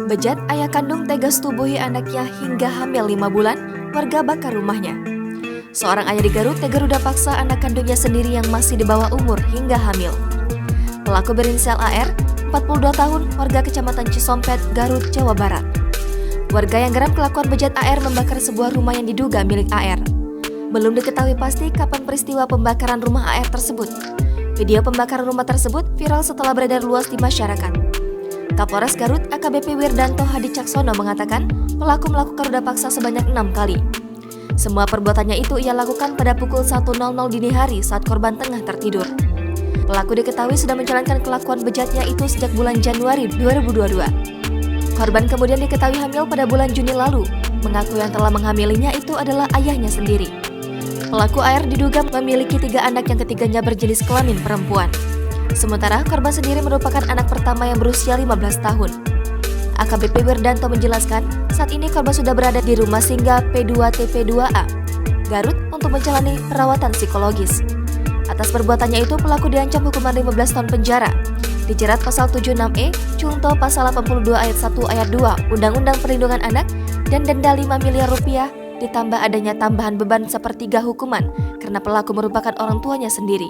Bejat ayah kandung tega setubuhi anaknya hingga hamil 5 bulan, warga bakar rumahnya. Seorang ayah di Garut tega ruda paksa anak kandungnya sendiri yang masih di bawah umur hingga hamil. Pelaku berinisial AR, 42 tahun, warga Kecamatan Cisompet, Garut, Jawa Barat. Warga yang geram kelakuan bejat AR membakar sebuah rumah yang diduga milik AR. Belum diketahui pasti kapan peristiwa pembakaran rumah AR tersebut. Video pembakaran rumah tersebut viral setelah beredar luas di masyarakat. Kapolres Garut AKBP Wirdanto Hadi Caksono mengatakan pelaku melakukan ruda paksa sebanyak 6 kali. Semua perbuatannya itu ia lakukan pada pukul 1.00 dini hari saat korban tengah tertidur. Pelaku diketahui sudah menjalankan kelakuan bejatnya itu sejak bulan Januari 2022. Korban kemudian diketahui hamil pada bulan Juni lalu. Mengaku yang telah menghamilinya itu adalah ayahnya sendiri. Pelaku AR diduga memiliki 3 anak yang ketiganya berjenis kelamin perempuan. Sementara korban sendiri merupakan anak pertama yang berusia 15 tahun. AKBP Wirdanto menjelaskan, saat ini korban sudah berada di rumah singgah P2TP2A, Garut untuk menjalani perawatan psikologis. Atas perbuatannya itu, pelaku diancam hukuman 15 tahun penjara, dijerat pasal 76E, Junto pasal 82 ayat 1 ayat 2 Undang-Undang Perlindungan Anak, dan denda 5 miliar rupiah, ditambah adanya tambahan beban sepertiga hukuman karena pelaku merupakan orang tuanya sendiri.